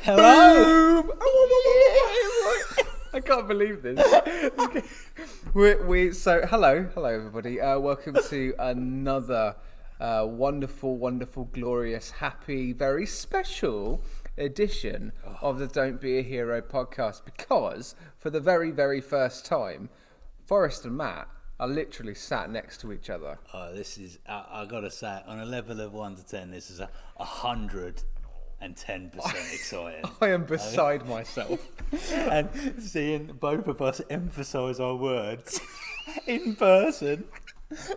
Hello. Boom! I can't believe this. Hello everybody. Welcome to another wonderful, glorious, happy, very special edition of the Don't Be a Hero podcast. Because for the very first time, Forrest and Matt are literally sat next to each other. Oh, this is, I gotta say, on a level of 1 to 10, this is 110% exciting. I am beside myself. And seeing both of us emphasise our words in person,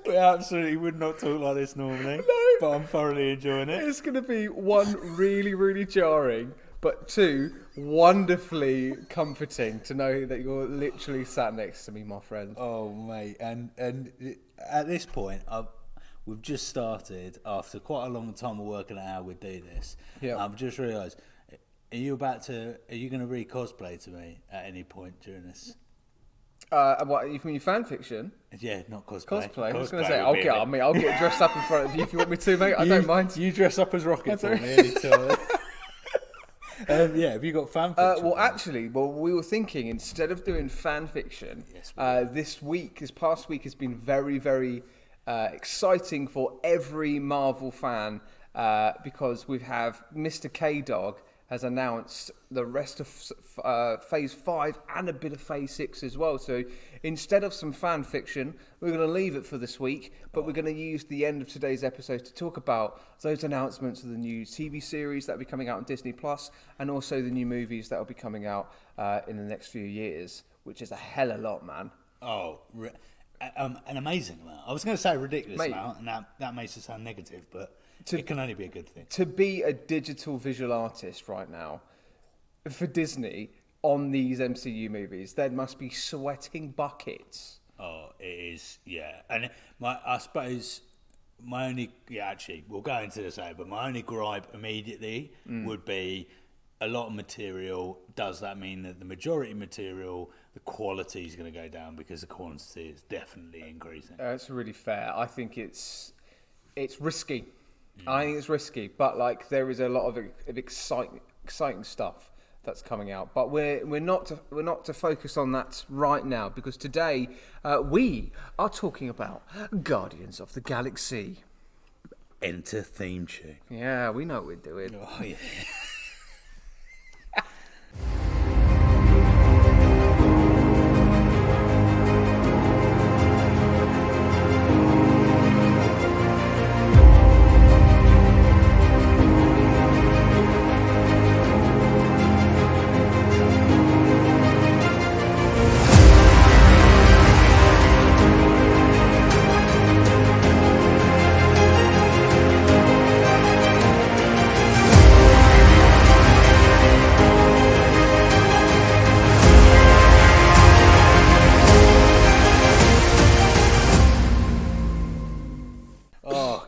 we absolutely would not talk like this normally. No. But I'm thoroughly enjoying it. It's going to be one, really jarring, but two, wonderfully comforting to know that you're literally sat next to me, my friend. Oh, mate. And at this point, we've just started, after quite a long time of working out how we do this. Yeah. I've just realised, are you going to read cosplay to me at any point during this? What, you mean fan fiction? Yeah, not cosplay. Cosplay. I was going to say, I'll get dressed up in front of you if you want me to, mate. I don't mind. You dress up as Rocket for me anytime. Yeah, have you got fan fiction? We were thinking, instead of doing fan fiction, this past week has been very exciting for every Marvel fan because we have Mr. K-Dog has announced the rest of Phase 5 and a bit of Phase 6 as well. So instead of some fan fiction, we're going to leave it for this week, but we're going to use the end of today's episode to talk about those announcements of the new TV series that will be coming out on Disney Plus, and also the new movies that will be coming out in the next few years, which is a hell of a lot, man. Oh, an amazing amount. I was going to say a ridiculous Mate, amount, and that makes it sound negative, but it can only be a good thing. To be a digital visual artist right now for Disney on these MCU movies, there must be sweating buckets. Oh, it is, yeah. And I suppose my only, we'll go into this later, but my only gripe immediately would be a lot of material. Does that mean that the majority of material, the quality is going to go down because the quantity is definitely increasing? It's really fair. I think it's risky. I think it's risky, but there is a lot of exciting stuff that's coming out. But we're not to focus on that right now, because today we are talking about Guardians of the Galaxy. Enter theme tune. Yeah, we know what we're doing. Oh yeah.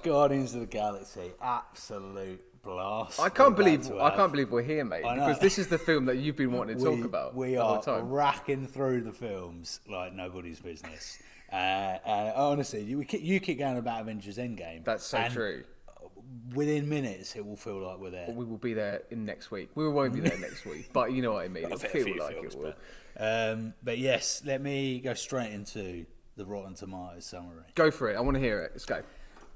Guardians of the Galaxy, absolute blast. I can't believe we're here, mate, because this is the film that you've been wanting to talk about. We are racking through the films like nobody's business. Honestly, you keep going about Avengers Endgame. That's so true. Within minutes, it will feel like we're there. We will be there in next week. We won't be there next week, but you know what I mean. It'll feel like it will. But yes, let me go straight into the Rotten Tomatoes summary. Go for it. I want to hear it. Let's go.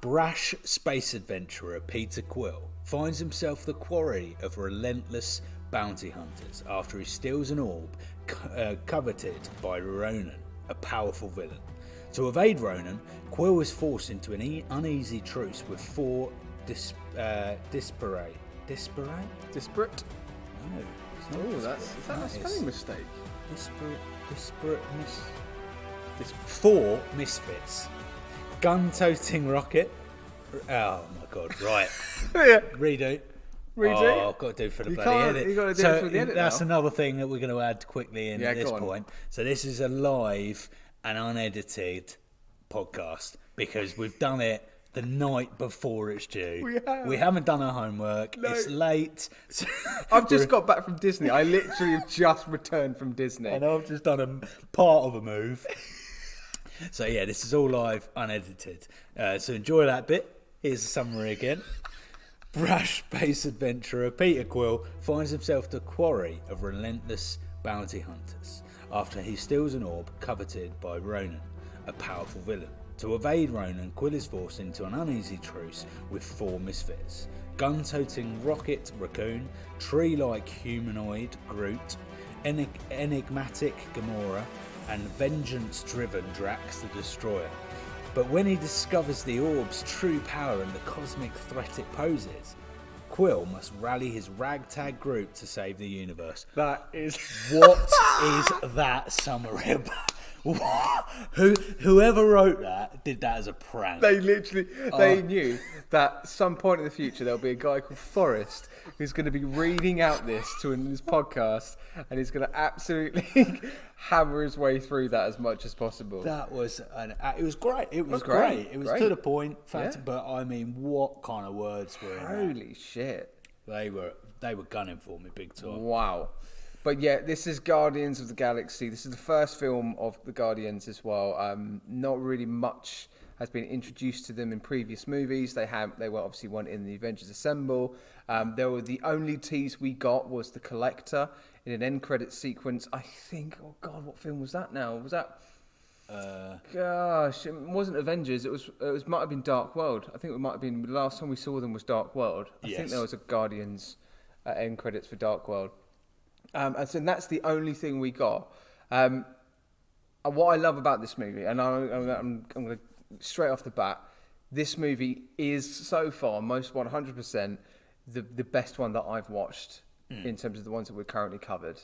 Brash space adventurer Peter Quill finds himself the quarry of relentless bounty hunters after he steals an orb coveted by Ronan, a powerful villain. To evade Ronan, Quill is forced into an uneasy truce with four disparate? Disparate? No, it's not. Oh, that's a spelling mistake. Disparateness. Four misfits. Gun-toting Rocket. Oh my god! Right. Yeah. Redo. Oh, I've got to do it for the bloody edit. You've got to do it for the edit. That's now. another thing that we're going to add quickly in at this point. So this is a live and unedited podcast because we've done it the night before it's due. We haven't done our homework. No. It's late. I've just got back from Disney. I literally have just returned from Disney. And I've just done a part of a move. So yeah, this is all live, unedited. So enjoy that bit. Here's the summary again. Brash space adventurer Peter Quill finds himself the quarry of relentless bounty hunters after he steals an orb coveted by Ronan, a powerful villain. To evade Ronan, Quill is forced into an uneasy truce with 4 misfits: gun-toting Rocket Raccoon, tree-like humanoid Groot, enigmatic Gamora, and vengeance-driven Drax the Destroyer. But when he discovers the orb's true power and the cosmic threat it poses, Quill must rally his ragtag group to save the universe. That is... What is that summary about? Whoever wrote that did that as a prank. They literally, they knew that some point in the future there'll be a guy called Forrest who's going to be reading out this to his podcast, and he's going to absolutely hammer his way through that as much as possible. That was it was great. It was great. It was great. to the point. But I mean, what kind of words were in Holy shit! They were gunning for me big time. Wow. But yeah, this is Guardians of the Galaxy. This is the first film of the Guardians as well. Not really much has been introduced to them in previous movies. They were obviously one in the Avengers Assemble. The only tease we got was the Collector in an end credit sequence. I think, oh God, what film was that now? Was that... Gosh, it wasn't Avengers. It was might have been Dark World. I think it might have been, the last time we saw them was Dark World. I think there was a Guardians end credits for Dark World. And so that's the only thing we got. And what I love about this movie, and I'm going to straight off the bat, this movie is so far, most 100%, the best one that I've watched in terms of the ones that we're currently covered.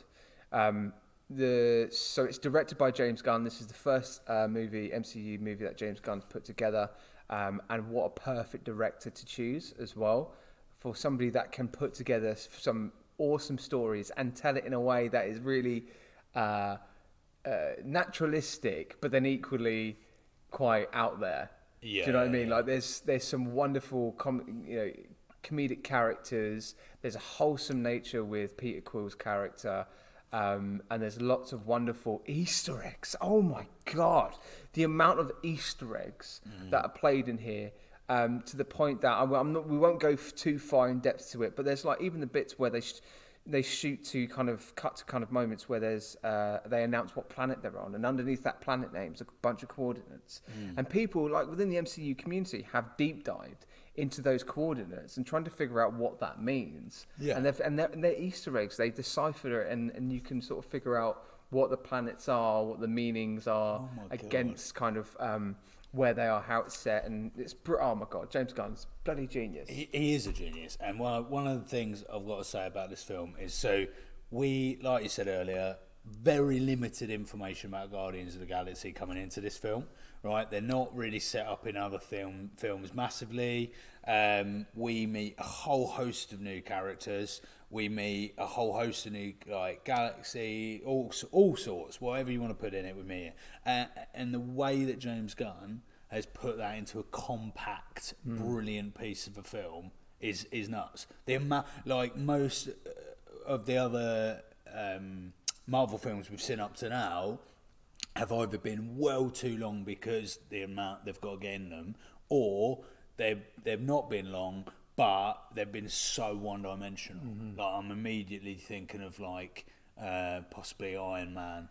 So it's directed by James Gunn. This is the first MCU movie that James Gunn's put together. And what a perfect director to choose as well, for somebody that can put together some awesome stories and tell it in a way that is really naturalistic, but then equally quite out there. Yeah, do you know what I mean? Like there's some wonderful comedic characters. There's a wholesome nature with Peter Quill's character, and there's lots of wonderful Easter eggs. Oh my God, the amount of Easter eggs that are played in here. To the point that we won't go too far in depth to it, but there's like even the bits where they shoot to kind of cut to kind of moments where there's they announce what planet they're on, and underneath that planet name's a bunch of coordinates, and people like within the MCU community have deep dived into those coordinates and trying to figure out what that means. Yeah. And they're Easter eggs. They decipher it, and you can sort of figure out what the planets are, what the meanings are against kind of. Where they are, how it's set, and it's oh my God, James Gunn's bloody genius. He is a genius, and one of the things I've got to say about this film is, so we, like you said earlier, very limited information about Guardians of the Galaxy coming into this film, right? They're not really set up in other films massively. We meet a whole host of new characters. We meet a whole host of new galaxy, all sorts, whatever you want to put in it with me. And the way that James Gunn has put that into a compact, brilliant piece of a film is nuts. The amount, like most of the other Marvel films we've seen up to now, have either been well too long because the amount they've got to get in them, or they've not been long, but they've been so one-dimensional. Like I'm immediately thinking of possibly Iron Man.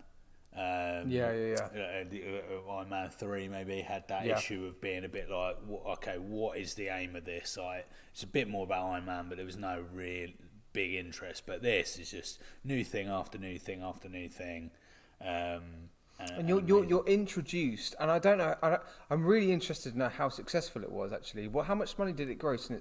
Iron Man 3 maybe had that issue of being a bit like, what is the aim of this? It's a bit more about Iron Man, but there was no real big interest. But this is just new thing after new thing after new thing. And you're introduced, and I don't know. I'm really interested to know how successful it was actually. How much money did it gross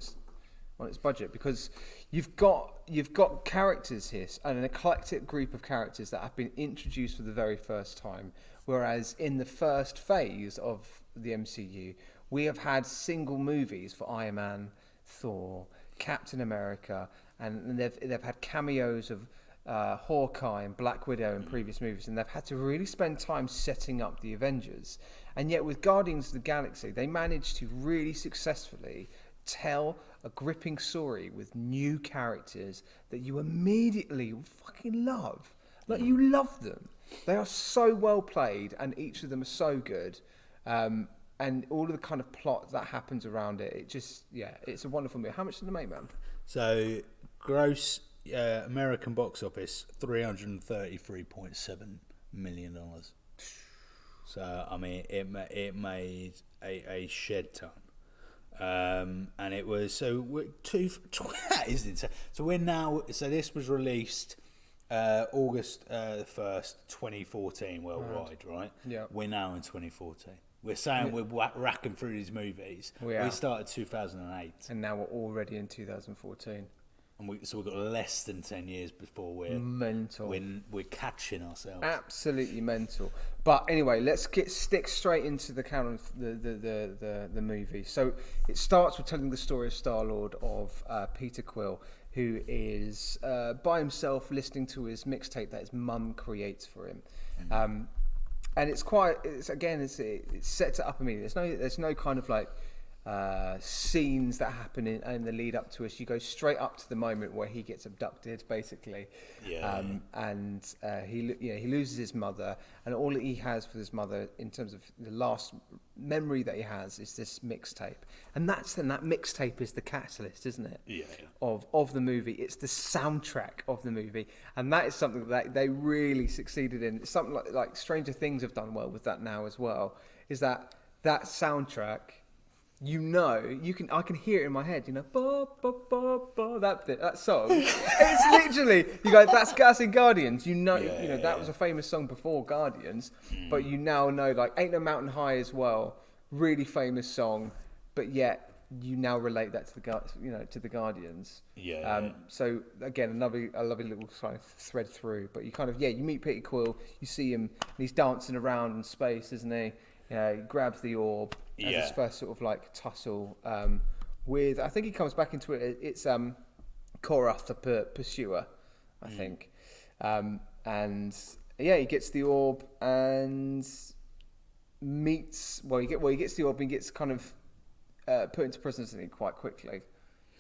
on its budget? Because you've got characters here, and an eclectic group of characters that have been introduced for the very first time. Whereas in the first phase of the MCU, we have had single movies for Iron Man, Thor, Captain America, and they've had cameos of Hawkeye and Black Widow in previous movies, and they've had to really spend time setting up the Avengers. And yet with Guardians of the Galaxy, they managed to really successfully tell a gripping story with new characters that you immediately fucking love. Like, you love them. They are so well played, and each of them are so good. and all of the kind of plot that happens around it. It just, it's a wonderful movie. How much did it make, man? So gross American box office $333.7 million. So I mean, it made a shed ton. And it was so we're now, so this was released August 1st 2014 worldwide, right? Yeah. We're now in 2014. We're saying we're racking through these movies. We started 2008 and now we're already in 2014, and so we've got less than 10 years before we're mental. We're catching ourselves. Absolutely mental. But anyway, let's stick straight into the count of the movie. So it starts with telling the story of Star-Lord, of Peter Quill, who is by himself listening to his mixtape that his mum creates for him. And it's sets it up immediately. There's no kind of like scenes that happen in the lead up to us. You go straight up to the moment where he gets abducted, basically. And he loses his mother, and all that he has for his mother in terms of the last memory that he has is this mixtape, and that mixtape is the catalyst, isn't it? Of the movie. It's the soundtrack of the movie, and that is something that they really succeeded in. It's something like Stranger Things have done well with that now as well. Is that soundtrack? I can hear it in my head, ba, ba, ba, ba, that song. It's literally, you go, that's in Guardians. That was a famous song before Guardians, but you now know, like, Ain't No Mountain High as well, really famous song, but yet you now relate that to the Guardians. So again, a lovely little kind of thread through, but you kind of, you meet Peter Quill, you see him, and he's dancing around in space, isn't he? He grabs the orb as his first sort of like tussle with, I think he comes back into it, it's Korath the Pursuer, I think. He gets the orb and gets the orb and gets kind of put into prison, isn't he, quite quickly.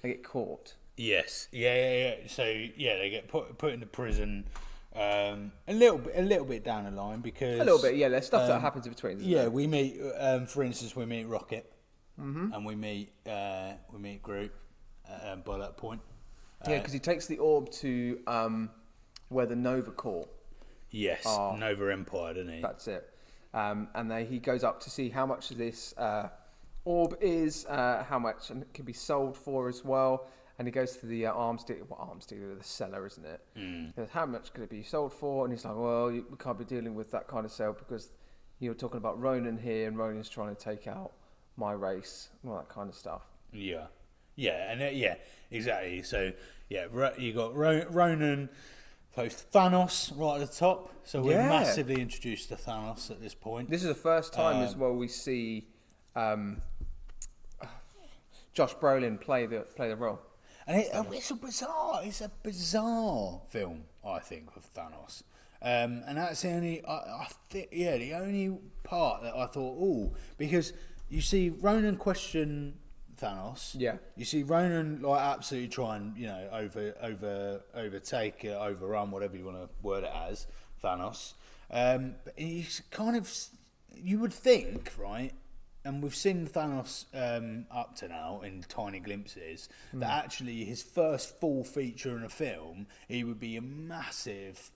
They get caught. Yes. So they get put into prison. A little bit down the line, because there's stuff that happens in between. We meet, for instance, we meet Rocket, and we meet Groot by that point. Because he takes the orb to where the Nova Corps. Yes, Nova Empire, doesn't he? That's it. And then he goes up to see how much of this orb is, how much and it can be sold for as well. And he goes to the arms dealer, the seller, isn't it? He goes, how much could it be sold for? And he's like, well, we can't be dealing with that kind of sale because you're talking about Ronan here, and Ronan's trying to take out my race, and all that kind of stuff. Exactly. So, you got Ronan, Thanos right at the top. So we're massively introduced to Thanos at this point. This is the first time as well we see Josh Brolin play the role. And it's a bizarre film, I think, of Thanos. And that's the only, the only part that I thought, because you see Ronan question Thanos. Yeah. You see Ronan absolutely try and overtake, overrun, whatever you want to word it as, Thanos. But he's kind of, you would think, right? And we've seen Thanos up to now in tiny glimpses, that actually his first full feature in a film, he would be a massive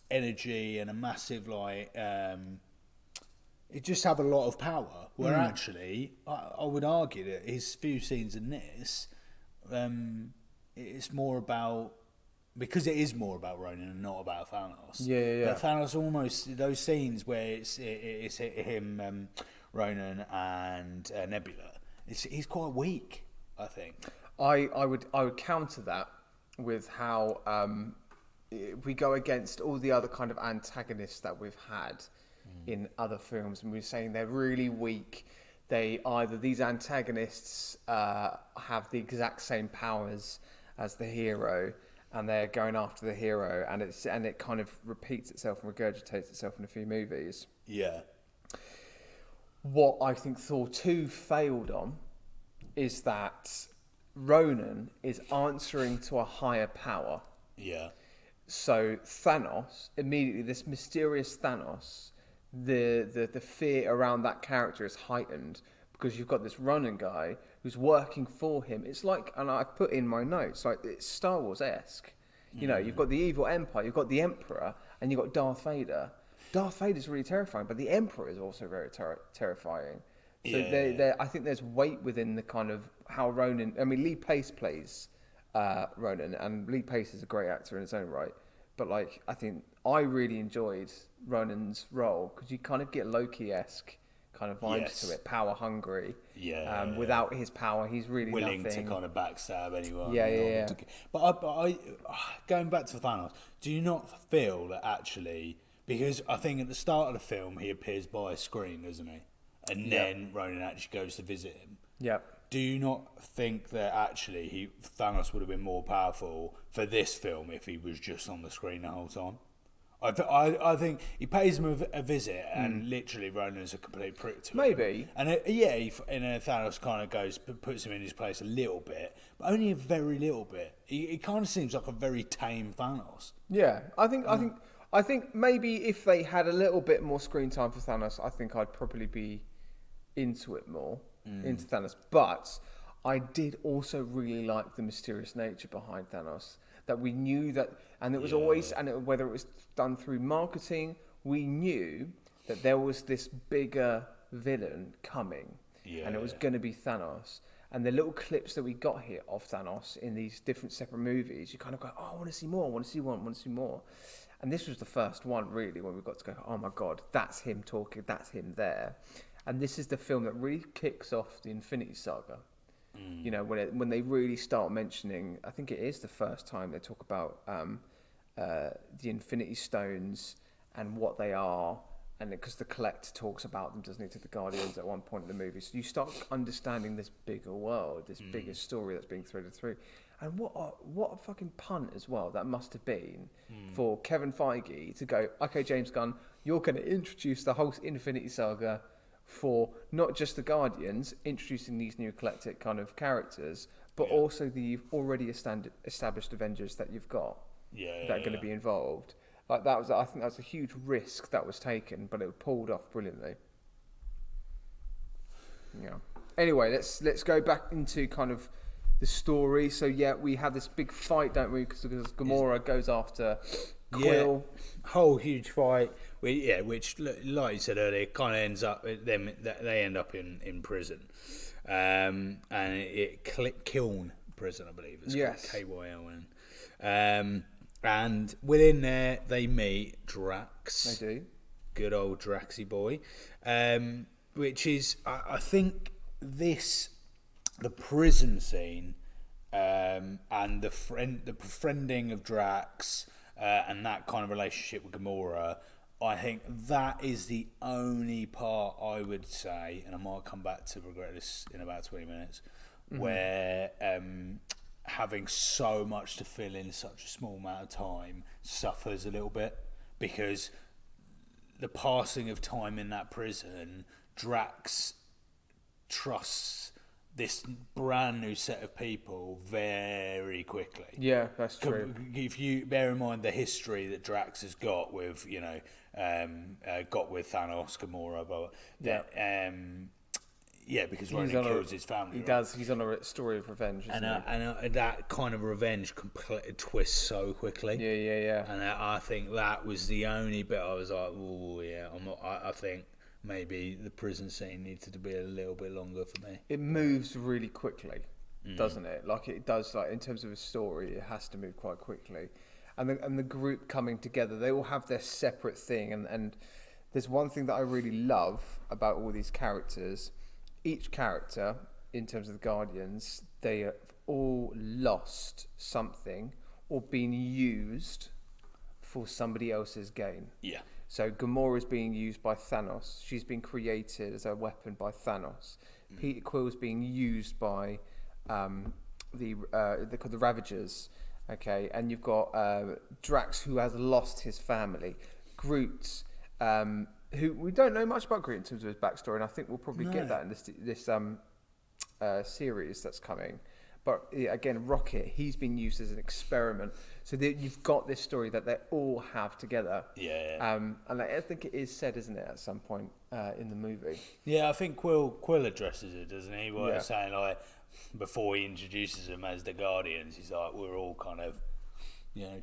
energy and a massive he'd just have a lot of power. Where actually, I would argue that his few scenes in this, it's more about, because it is more about Ronan and not about Thanos. But Thanos almost, those scenes where it's him. Ronan and Nebula. He's quite weak, I think. I would counter that with how we go against all the other kind of antagonists that we've had in other films, and we're saying they're really weak. These antagonists have the exact same powers as the hero, and they're going after the hero, and it kind of repeats itself and regurgitates itself in a few movies. Yeah. What I think Thor 2 failed on is that Ronan is answering to a higher power. Yeah. So Thanos, immediately, this mysterious Thanos, the fear around that character is heightened because you've got this Ronin guy who's working for him. It's like, and I put in my notes, like it's Star Wars-esque. You know, you've got the evil Empire, you've got the Emperor, and you've got Darth Vader. Darth Vader's really terrifying, but the Emperor is also very terrifying. So I think there's weight within the kind of how Ronin. I mean, Lee Pace plays Ronin, and Lee Pace is a great actor in his own right. But like, I think I really enjoyed Ronin's role because you kind of get Loki-esque kind of vibes to it, power hungry. Without his power, he's really willing nothing. to kind of backstab anyone. Yeah. But I going back to Thanos, do you not feel that actually, because I think at the start of the film he appears by a screen, doesn't he? And then Ronin actually goes to visit him. Yeah. Do you not think that actually Thanos would have been more powerful for this film if he was just on the screen the whole time? I think he pays him a visit, and literally Ronan's a complete prick to him. Maybe. And Thanos kind of puts him in his place a little bit, but only a very little bit. He kind of seems like a very tame Thanos. Yeah, I think maybe if they had a little bit more screen time for Thanos, I think I'd probably be into it more, into Thanos. But I did also really like the mysterious nature behind Thanos. That we knew that, and it was always, whether it was done through marketing, we knew that there was this bigger villain coming, and it was going to be Thanos. And the little clips that we got here of Thanos in these different separate movies, you kind of go, oh, I want to see more, I want to see one, I want to see more. And this was the first one, really, when we got to go, oh my God, that's him talking, that's him there. And this is the film that really kicks off the Infinity Saga. You know, when they really start mentioning, I think it is the first time they talk about the Infinity Stones and what they are, and because the Collector talks about them, doesn't he, to the Guardians at one point in the movie. So you start understanding this bigger world, this bigger story that's being threaded through. And what a fucking punt as well that must have been for Kevin Feige to go, okay, James Gunn, you're going to introduce the whole Infinity Saga for not just the Guardians, introducing these new eclectic kind of characters, but also the already established Avengers that you've got that are going to be involved. Like that was, I think that was a huge risk that was taken, but it pulled off brilliantly. Yeah. Anyway, let's go back into kind of the story. So we have this big fight, don't we? Because Gamora goes after Quill. Whole huge fight. Which, like you said earlier, kind of ends up they end up in prison, and Kiln prison, I believe. It's Kyln. And within there, they meet Drax. They do. Good old Draxy boy, which is, I think, the prison scene, and the befriending of Drax, and that kind of relationship with Gamora. I think that is the only part I would say, and I might come back to regret this in about 20 minutes, where having so much to fill in such a small amount of time suffers a little bit, because the passing of time in that prison, Drax trusts this brand new set of people very quickly. Yeah, that's true. If you bear in mind the history that Drax has got with, got with Thanos, Gamora, because Ronan kills his family. He does. He's on a story of revenge, and that kind of revenge twists so quickly. Yeah. And I think that was the only bit I was like, oh yeah, I'm not. I think maybe the prison scene needed to be a little bit longer for me. It moves really quickly, doesn't it? Like it does. Like in terms of a story, it has to move quite quickly. And the group coming together, they all have their separate thing. And there's one thing that I really love about all these characters. Each character, in terms of the Guardians, they have all lost something or been used for somebody else's gain. Yeah. So Gamora is being used by Thanos. She's been created as a weapon by Thanos. Peter Quill is being used by the Ravagers. Okay, and you've got Drax, who has lost his family. Groot, who we don't know much about Groot in terms of his backstory, and I think we'll probably get that in this series that's coming. But again, Rocket, he's been used as an experiment. So that you've got this story that they all have together. Yeah. And I think it is said, isn't it, at some point in the movie? Yeah, I think Quill addresses it, doesn't he? By saying, like, before he introduces them as the Guardians, he's like, we're all kind of,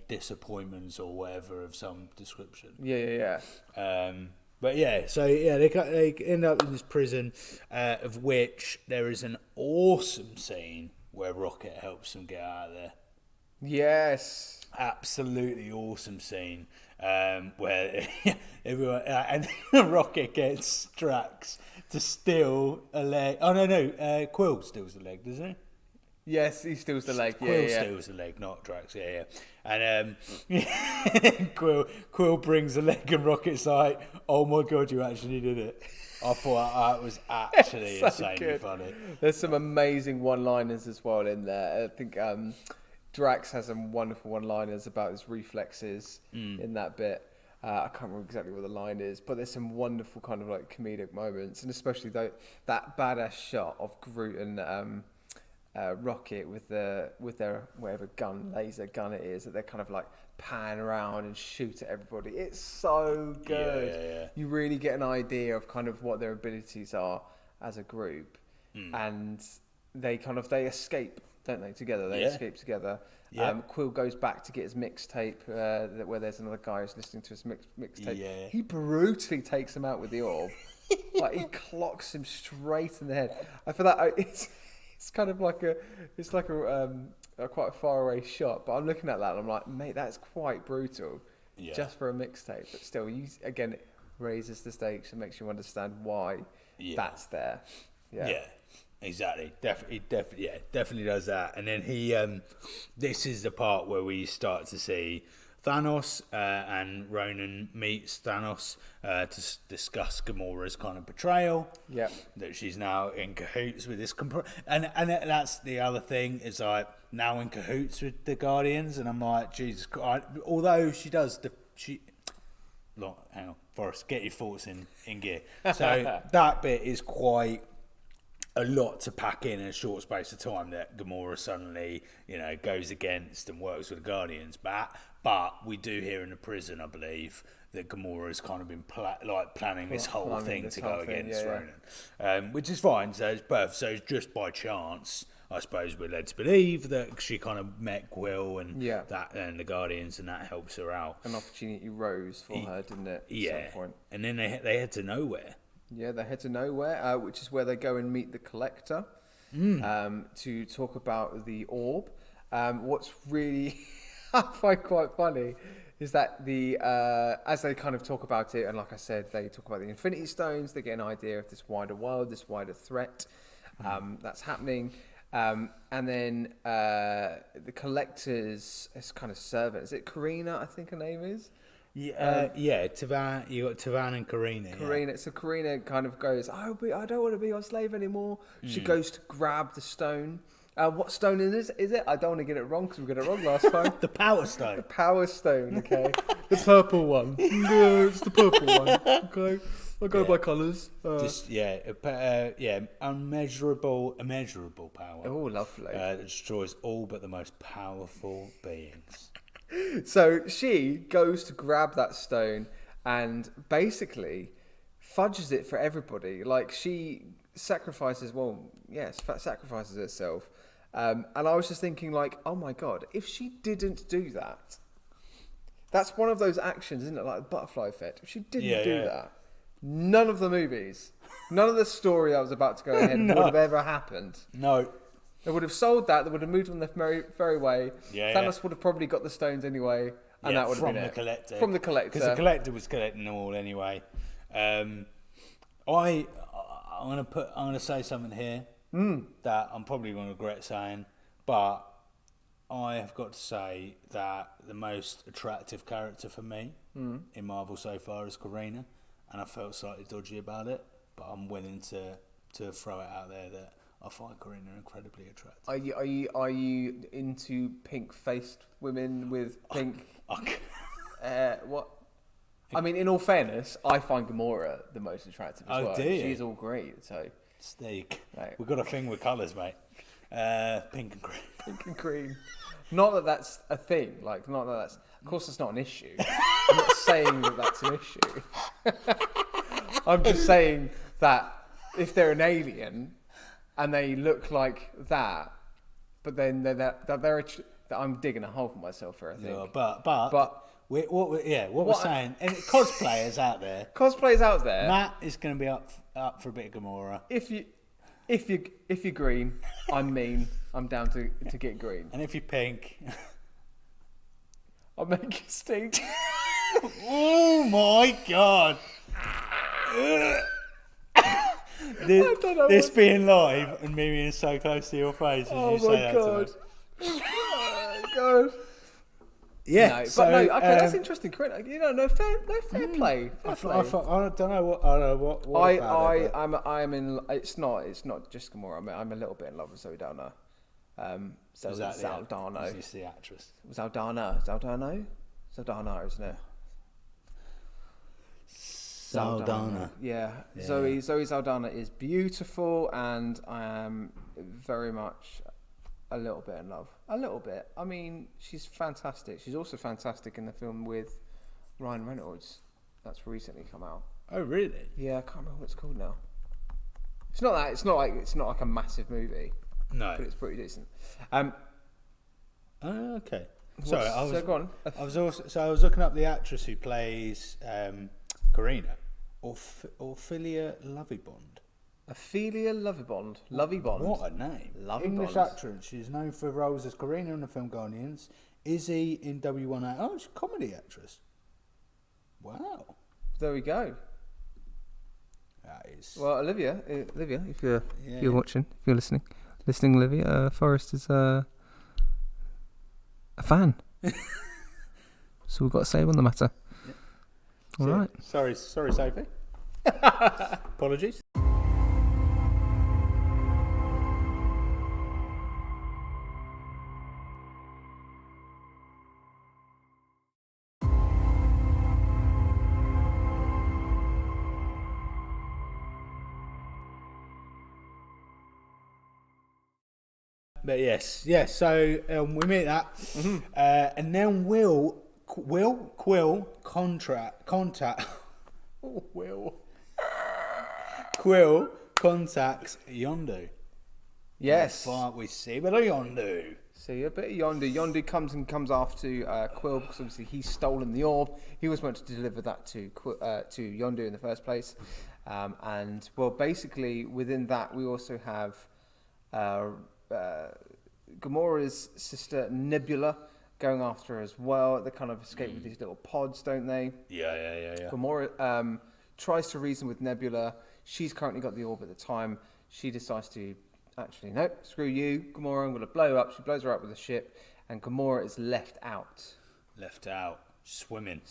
disappointments or whatever of some description. Yeah. But yeah, so yeah, they end up in this prison, of which there is an awesome scene where Rocket helps them get out of there. Yes. Absolutely awesome scene, where everyone and Rocket gets Drax to steal a leg. Oh no, Quill steals the leg, doesn't he? Yes, he steals the leg. Quill steals the leg, not Drax. Yeah. And Quill brings the leg, and Rocket's like, "Oh my god, you actually did it!" I thought that was actually so insanely funny. There's some amazing one-liners as well in there. I think Drax has some wonderful one-liners about his reflexes in that bit. I can't remember exactly what the line is, but there's some wonderful kind of like comedic moments, and especially that badass shot of Groot and Rocket with their whatever laser gun it is, that they're kind of like pan around and shoot at everybody. It's so good. Yeah. You really get an idea of kind of what their abilities are as a group, and they escape, don't they? Together, they escape together. Yeah. Quill goes back to get his mixtape, where there's another guy who's listening to his mixtape. Yeah. He brutally takes him out with the orb. Like, he clocks him straight in the head. I feel that it's kind of like a quite a far away shot, but I'm looking at that and I'm like, mate, that's quite brutal, just for a mixtape. But still, again, it raises the stakes and makes you understand why that's there. Yeah, exactly. Definitely does that. And then he, this is the part where we start to see Thanos, and Ronan meets Thanos to discuss Gamora's kind of betrayal. Yeah, that she's now in cahoots with this, and that's the other thing, is like now in cahoots with the Guardians, and I'm like, Jesus Christ. Although she does look, hang on, Forrest, get your thoughts in gear. So that bit is quite a lot to pack in a short space of time, that Gamora suddenly, goes against and works with the Guardians. But we do hear in the prison, I believe, that Gamora has kind of been planning this whole thing to go against Ronan, which is fine. So it's perfect. So it's just by chance, I suppose, we're led to believe that she kind of met Quill and and the Guardians, and that helps her out. An opportunity rose for her, didn't it? At some point. And then they head to nowhere. Yeah, they head to nowhere, which is where they go and meet the Collector to talk about the orb. What's really I find quite funny is that as they kind of talk about it, and like I said, they talk about the Infinity Stones, they get an idea of this wider world, this wider threat that's happening. And then the Collector's kind of servant, is it Karina, I think her name is? Tavan. You got Tavan and Karina. So Karina kind of goes, I don't want to be your slave anymore. She goes to grab the stone. What stone is it? I don't want to get it wrong because we got it wrong last time. The Power Stone. The Power Stone, okay. The purple one. No, it's the purple one. Okay. I go by colours. Immeasurable power. Oh, lovely. That destroys all but the most powerful beings. So she goes to grab that stone and basically fudges it for everybody. Like, she sacrifices herself. And I was just thinking, like, oh my God, if she didn't do that, that's one of those actions, isn't it? Like the butterfly effect. If she didn't do that, none of the movies, none of the story that was about to go ahead would have ever happened. No. They would have sold that. They would have moved on their merry way. Thanos would have probably got the stones anyway, and that would have been it. From the Collector. Because the Collector was collecting them all anyway. I'm gonna say something here that I'm probably going to regret saying, but I have got to say that the most attractive character for me in Marvel so far is Karina, and I felt slightly dodgy about it, but I'm willing to throw it out there that I find Karina incredibly attractive. Are you into pink-faced women with pink? What? I mean, in all fairness, I find Gamora the most attractive as well. Do you? She's all great, so Steak. Right. We've got a thing with colours, mate. Pink and green. Pink and green. Not that that's a thing. Like, not that that's... Of course, it's not an issue. I'm not saying that that's an issue. I'm just saying that if they're an alien and they look like that, but then I'm digging a hole for myself here, I think. Yeah, but what we're saying, and cosplayers out there. Cosplayers out there. Matt is going to be up for a bit of Gamora. If you're green, I'm mean. I'm down to get green. And if you're pink, I'll make you stink. Oh my god! This being live and me being so close to your face as you say that to me. Oh my god! Yeah, no, but no, okay, that's interesting. You know, no fair play. I don't know what. I'm in. It's not just Gamora. I'm a little bit in love with Zoe Saldana. Saldana. Is the actress? Saldana, isn't it? Saldana. Yeah. Zoe Saldana is beautiful, and I am very much a little bit in love. A little bit. I mean, she's fantastic. She's also fantastic in the film with Ryan Reynolds. That's recently come out. Oh, really? Yeah, I can't remember what it's called now. It's not that. It's not like a massive movie. No, but it's pretty decent. Okay. Sorry, go on. I was looking up the actress who plays Karina, Ophelia Lovibond. Ophelia Lovibond. Lovibond. What a name! Lovibond. English actress. She's known for roles as Karina in the film Guardians, Izzy in W1A. Oh, she's a comedy actress. Wow. There we go. That is. Well, Olivia, if you're watching, if you're listening, Olivia, Forrest is a fan. So we've got to say on the matter. Yeah. All right. Sorry, Sophie. Apologies. But yes. So we meet that, and then Quill contacts Yondu. Yes. We see a bit of Yondu. See a bit of Yondu. Yondu comes after Quill because obviously he's stolen the orb. He was meant to deliver that to Yondu in the first place, and well, basically within that we also have Gamora's sister Nebula going after her as well. They kind of escape with these little pods, don't they? Yeah. Gamora tries to reason with Nebula. She's currently got the orb at the time. She decides to actually, no, screw you, Gamora, I'm going to blow up. She blows her up with a ship, and Gamora is left out. Swimming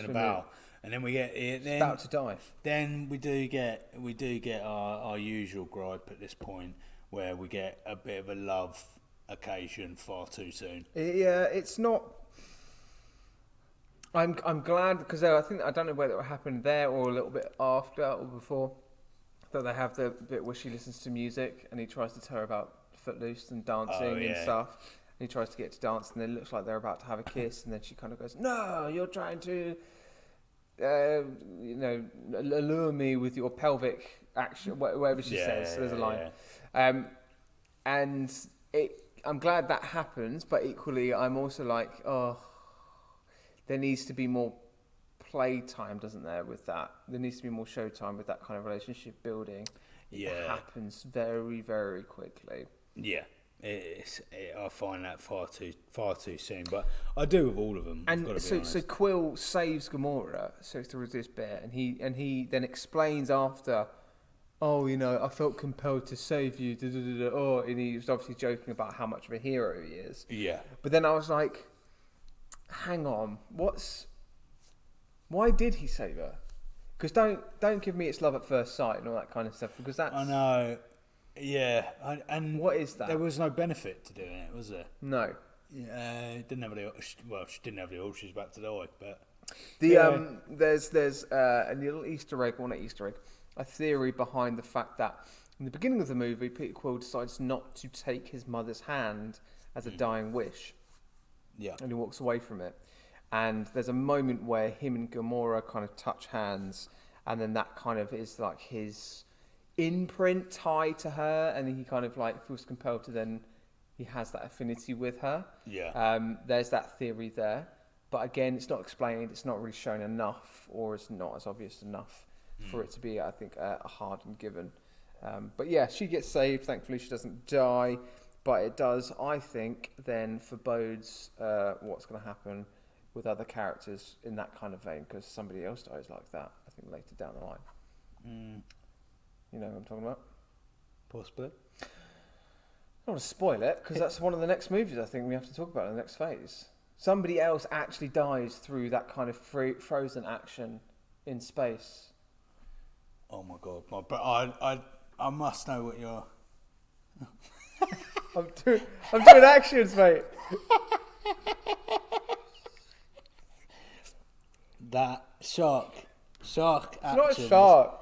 about. And then we get about to die. Then we do get our usual gripe at this point, where we get a bit of a love occasion far too soon. Yeah, it's not. I'm glad because I don't know whether it happened there or a little bit after or before that they have the bit where she listens to music and he tries to tell her about Footloose and dancing and stuff. And he tries to get to dance and then it looks like they're about to have a kiss and then she kind of goes, "No, you're trying to, allure me with your pelvic action," whatever she says. So there's a line. And I'm glad that happens, but equally, I'm also like, oh, there needs to be more playtime, doesn't there, with that? There needs to be more showtime with that kind of relationship building. Yeah. It happens very, very quickly. Yeah. I find that far too soon, but I do with all of them. And so Quill saves Gamora, through this bit, and he then explains after, "Oh, I felt compelled to save you." And he was obviously joking about how much of a hero he is. Yeah. But then I was like, hang on, why did he save her? Because don't give me it's love at first sight and all that kind of stuff, because that's... I know. Yeah. And what is that? There was no benefit to doing it, was there? No. Didn't have the... Well, she didn't have the orb. She was about to die, but... There's a little Easter egg, a theory behind the fact that In the beginning of the movie, Peter Quill decides not to take his mother's hand as a dying wish. Yeah. And he walks away from it. And there's a moment where him and Gamora kind of touch hands, and then that kind of is like his imprint tied to her, and he kind of like feels compelled to then, he has that affinity with her. Yeah. There's that theory there. But again, it's not explained, it's not really shown enough, or it's not as obvious enough for it to be, I think, a hard and given. But yeah, she gets saved. Thankfully, she doesn't die. But it does, I think, then forebodes what's going to happen with other characters in that kind of vein, because somebody else dies like that, I think, later down the line. You know what I'm talking about? Possibly. I don't want to spoil it, because that's one of the next movies I think we have to talk about in the next phase. Somebody else actually dies through that kind of frozen action in space. Oh my god! But I must know what you're. I'm doing actions, mate. That shark It's actions. not a shark.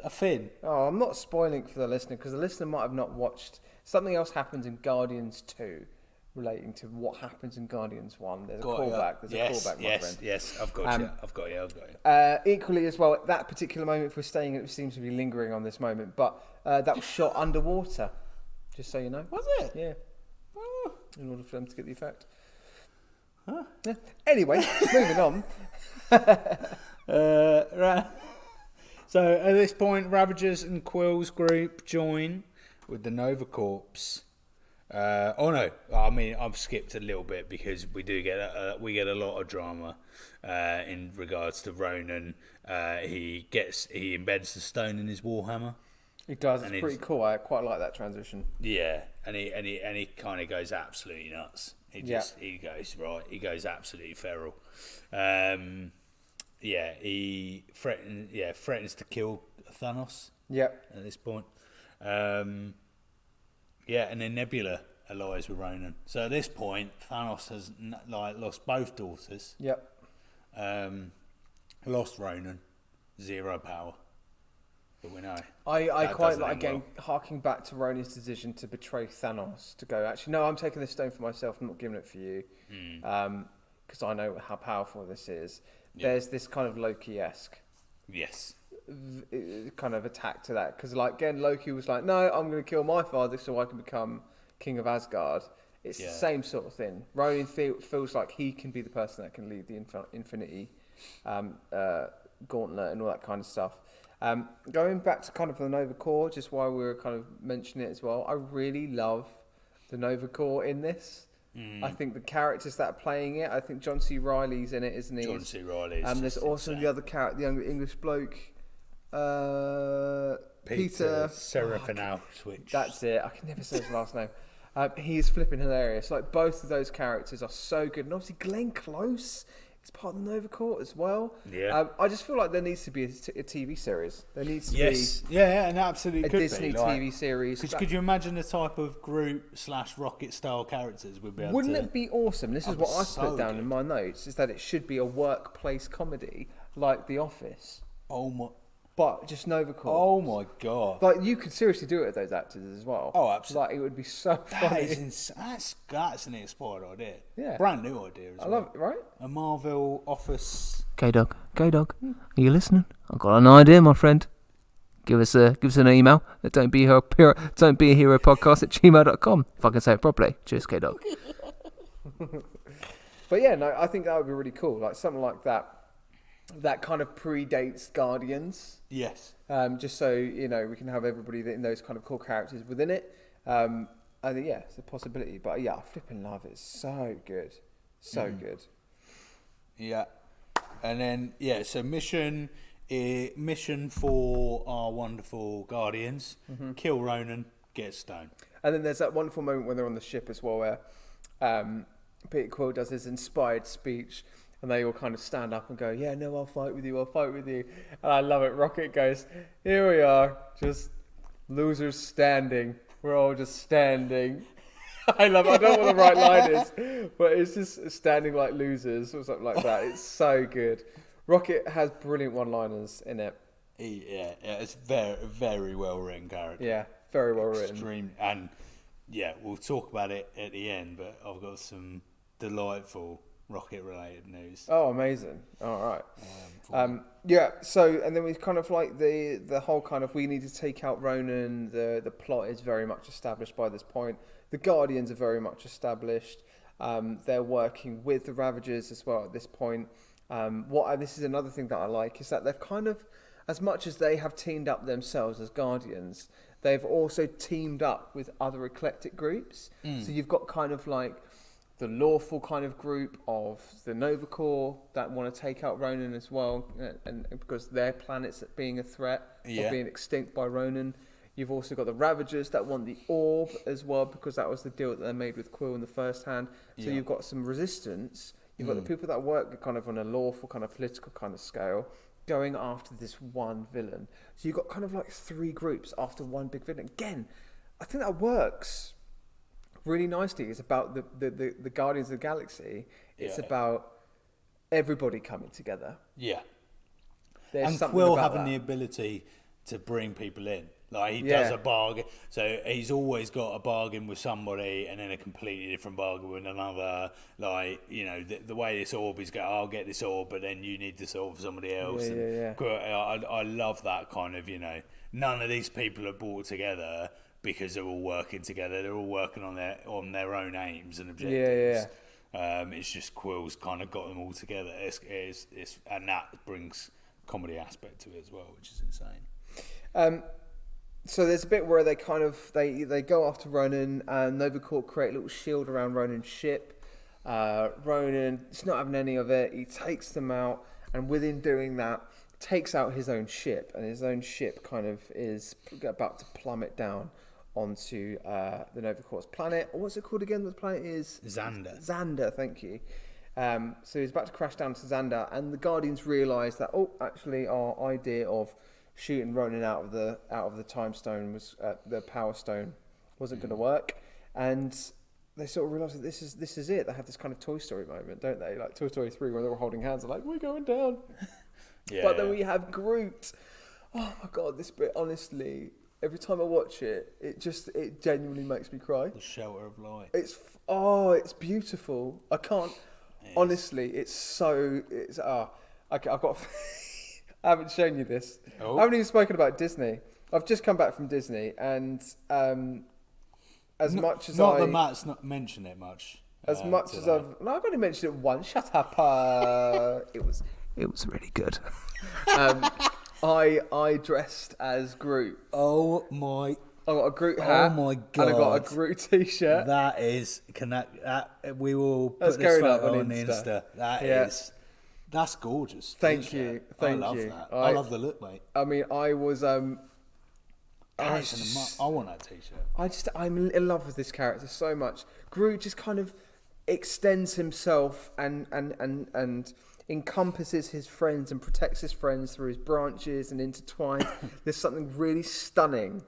A fin. Oh, I'm not spoiling it for the listener, because the listener might have not watched. Something else happens in Guardians 2 relating to what happens in Guardians 1. There's a callback. There's a callback, my friend. Yes, I've got you. Equally as well, at that particular moment, if we're staying, it seems to be lingering on this moment, but that was shot underwater, just so you know. Was it? Yeah. Oh. In order for them to get the effect. Huh? Yeah. Anyway, moving on. Right. So at this point, Ravagers and Quill's group join with the Nova Corps. Oh no! I mean, I've skipped a little bit because we do get a lot of drama in regards to Ronan. He embeds the stone in his warhammer. He does. It's pretty cool. I quite like that transition. Yeah, and he kind of goes absolutely nuts. He goes absolutely feral. He threatens to kill Thanos. Yep. At this point. And then Nebula allies with Ronan. So at this point, Thanos has lost both daughters. Yep. Lost Ronan, 0 power. But we know. I quite like, again, harking back to Ronan's decision to betray Thanos, to go, actually, no, I'm taking this stone for myself, I'm not giving it for you. Because I know how powerful this is. Yep. There's this kind of Loki-esque. Yes. Kind of attack to that. Because, like, again, Loki was like, no, I'm going to kill my father so I can become King of Asgard. It's the same sort of thing. Ronan feels like he can be the person that can lead the Infinity Gauntlet and all that kind of stuff. Going back to kind of the Nova Corps, just while we were kind of mentioning it as well, I really love the Nova Corps in this. I think the characters that are playing it, I think John C. Reilly's in it, isn't he? John C. Reilly. There's also the other character, the young English bloke, Peter Serafinal Switch. That's it. I can never say his last name. He is flipping hilarious. Like, both of those characters are so good, and obviously Glenn Close is part of the Nova Corps as well. Yeah. I just feel like there needs to be a TV series. There needs to be and absolutely a Disney TV series. Could you imagine the type of Groot / Rocket style characters we'd be able Wouldn't it be awesome? This is what I put down good. in my notes, is that it should be a workplace comedy like The Office. Oh my. But just Nova Corps. Oh my god! Like, you could seriously do it with those actors as well. Oh, absolutely! Like, it would be so funny. That's an inspired idea. Yeah, brand new idea as well. I love it. Right? A Marvel Office. K-Dog, are you listening? I've got an idea, my friend. Give us an email at don't be a hero podcast at gmail.com if I can say it properly. Cheers, K-Dog. But yeah, no, I think that would be really cool. Like, something like that. That kind of predates Guardians. Yes. Just so, you know, we can have everybody in those kind of cool characters within it. I think, it's a possibility. But yeah, I flipping love it. It's so good. So good. Yeah. And then, so mission for our wonderful Guardians. Kill Ronan, get stone. And then there's that wonderful moment when they're on the ship as well, where Peter Quill does his inspired speech. And they all kind of stand up and go, yeah, no, I'll fight with you. And I love it. Rocket goes, here we are, just losers standing. We're all just standing. I love it. I don't know what the right line is, but it's just standing like losers or something like that. It's so good. Rocket has brilliant one-liners in it. It's very, very well written character. Yeah. very well written. Extreme, and yeah, we'll talk about it at the end. But I've got some delightful rocket-related news. Oh, amazing! All right. Yeah. So, and then we kind of like the whole kind of we need to take out Ronan. The plot is very much established by this point. The Guardians are very much established. They're working with the Ravagers as well at this point. This is another thing that I like is that they've kind of, as much as they have teamed up themselves as Guardians, they've also teamed up with other eclectic groups. So you've got kind of like the lawful kind of group of the Nova Corps that want to take out Ronan as well, and because their planet's being a threat or being extinct by Ronan. You've also got the Ravagers that want the orb as well, because that was the deal that they made with Quill in the first hand. So you've got some resistance. You've got the people that work kind of on a lawful kind of political kind of scale going after this one villain. So you've got kind of like three groups after one big villain. Again, I think that works really nicely. It's about the Guardians of the Galaxy. It's about everybody coming together. Yeah. There's and Quill having the ability to bring people in. Like he does a bargain, so he's always got a bargain with somebody, and then a completely different bargain with another. Like the way this orb is going, I'll get this orb, but then you need this orb for somebody else. I love that kind of none of these people are brought together because they're all working together. They're all working on their own aims and objectives. It's just Quill's kind of got them all together. It's and that brings comedy aspect to it as well, which is insane. So there's a bit where they kind of they go after Ronan, and Nova Corps create a little shield around Ronan's ship. Ronan is not having any of it. He takes them out, and within doing that, takes out his own ship, and his own ship kind of is about to plummet down onto the Nova Corps planet. What's it called again? The planet is Xander. Xander, thank you. So he's about to crash down to Xander, and the Guardians realise that actually our idea of shooting Ronan out of the time stone was the power stone wasn't going to work, and they sort of realise that this is it. They have this kind of Toy Story moment, don't they? Like Toy Story 3 when they were holding hands, they're like, we're going down. But then we have Groot. Oh my god, this bit, honestly, every time I watch it, it genuinely makes me cry. The shelter of light. It's beautiful. I can't honestly. I've got. I haven't shown you this. I haven't even spoken about Disney. I've just come back from Disney, and Matt's not mentioned it much. I've only mentioned it once. Shut up. It was really good. I dressed as Groot. Oh my! I got a Groot hat. Oh my god! And I got a Groot t-shirt. That is we will put this photo on Insta. That's gorgeous. Thank you. I love that. I love the look, mate. I mean, I was. I want that t-shirt. I'm in love with this character so much. Groot just kind of extends himself and encompasses his friends and protects his friends through his branches and intertwined. There's something really stunning,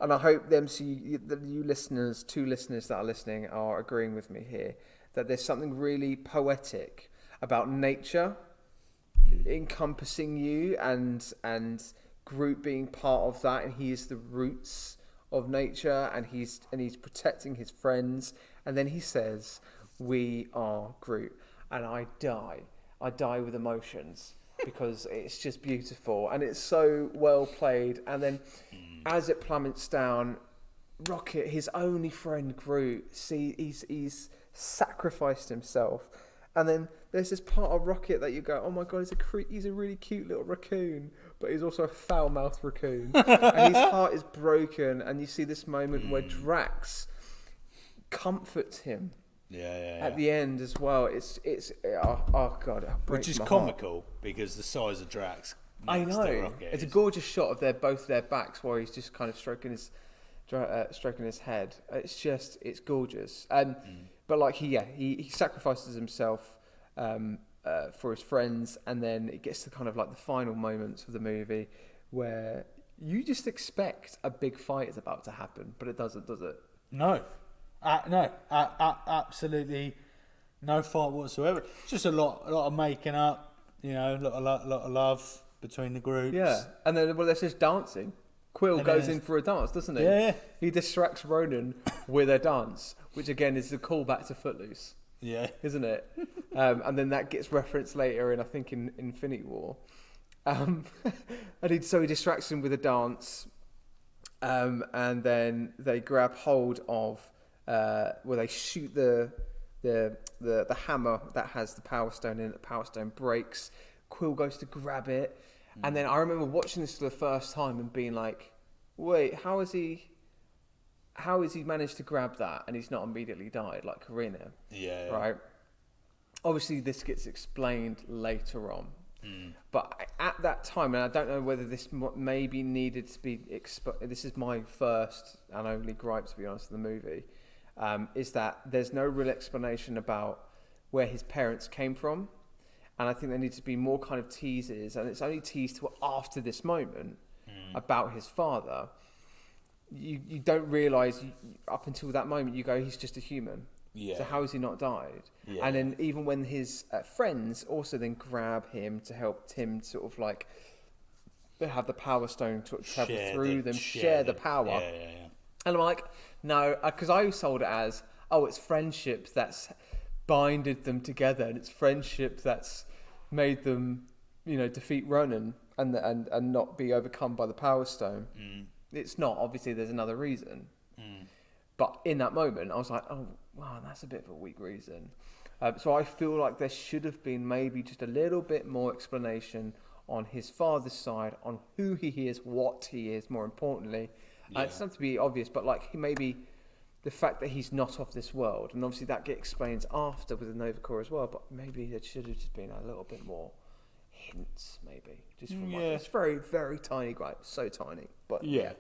and I hope you listeners, two listeners that are listening, are agreeing with me here that there's something really poetic about nature encompassing you and Groot being part of that, and he is the roots of nature, and he's protecting his friends, and then he says, "We are Groot," and I die with emotions because it's just beautiful and it's so well played. And then as it plummets down, Rocket, his only friend Groot, he's sacrificed himself. And then there's this part of Rocket that you go, oh my god, he's a really cute little raccoon, but he's also a foul-mouthed raccoon. And his heart is broken, and you see this moment where Drax comforts him. At the end as well. It's oh god, it breaks which is my comical heart. Because the size of Drax. I know. It's a gorgeous shot of both their backs where he's just kind of stroking his head. It's gorgeous. But like he sacrifices himself for his friends, and then it gets to kind of like the final moments of the movie where you just expect a big fight is about to happen, but it doesn't, does it? No. Absolutely no fight whatsoever. It's just a lot of making up, a lot of love between the groups. Yeah, and then there's just dancing. Quill goes in for a dance, doesn't he? Yeah. He distracts Ronan with a dance, which again is a callback to Footloose. Yeah. Isn't it? And then that gets referenced later in, I think, in Infinity War. So he distracts him with a dance, and then they grab hold of, they shoot the hammer that has the Power Stone in it. The Power Stone breaks. Quill goes to grab it, and then I remember watching this for the first time and being like, "Wait, how has he managed to grab that and he's not immediately died like Karina?" Yeah. Right. Obviously, this gets explained later on, but at that time, and I don't know whether this maybe needed to be. This is my first and only gripe, to be honest, in the movie, is that there's no real explanation about where his parents came from. And I think there needs to be more kind of teases, and it's only teased to after this moment about his father. You don't realise up until that moment, you go, he's just a human. Yeah. So how has he not died? Yeah. And then even when his friends also then grab him to help Tim sort of like have the Power Stone to travel through them, share the power. Yeah. And I'm like, no, because I sold it as, oh, it's friendship that's binded them together, and it's friendship that's made them, defeat Ronan and not be overcome by the Power Stone. It's not. Obviously, there's another reason. But in that moment, I was like, oh, wow, that's a bit of a weak reason. So I feel like there should have been maybe just a little bit more explanation on his father's side, on who he is, what he is, more importantly. It's not to be obvious, but like maybe the fact that he's not of this world, and obviously that gets explained after with the Nova Corps as well, but maybe there should have just been a little bit more hints, maybe. Just from it's very, very tiny gripe, so tiny. But yeah.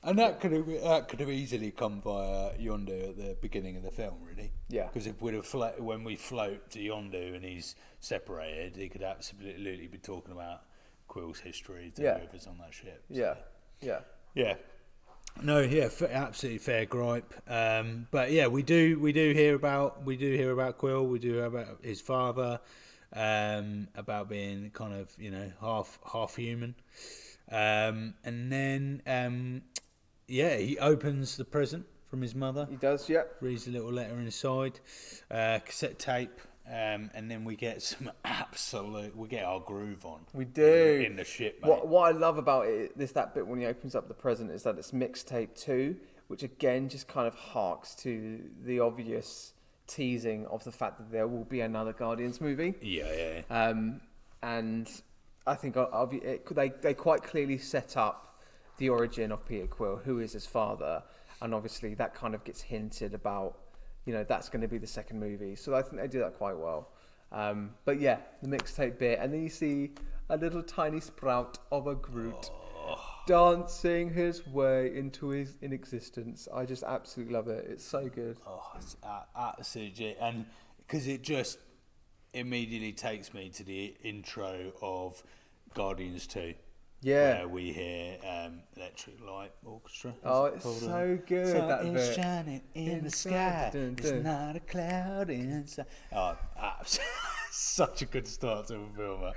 And that could have easily come via Yondu at the beginning of the film, really. Yeah. Because if when we float to Yondu and he's separated, he could absolutely be talking about Quill's history to whoever's on that ship. So. Yeah. No, absolutely fair gripe. But yeah, we do hear about Quill. We do hear about his father, about being kind of half human, and then he opens the present from his mother. He does, yeah. Reads a little letter inside, cassette tape. And then we get we get our groove on. We do. In the ship, mate. What I love about it is that bit when he opens up the present is that it's mixtape 2, which again just kind of harks to the obvious teasing of the fact that there will be another Guardians movie. Yeah. And I think they quite clearly set up the origin of Peter Quill, who is his father, and obviously that kind of gets hinted about. That's going to be the second movie. So I think they do that quite well. But yeah, the mixtape bit. And then you see a little tiny sprout of a Groot dancing his way into his existence. I just absolutely love it. It's so good. Oh, it's absolutely. And because it just immediately takes me to the intro of Guardians 2. Yeah. Where we hear Electric Light Orchestra. Oh, it's so good. Sun that is bit. shining in the sky. It's not a cloud inside. Oh, such a good start to a film.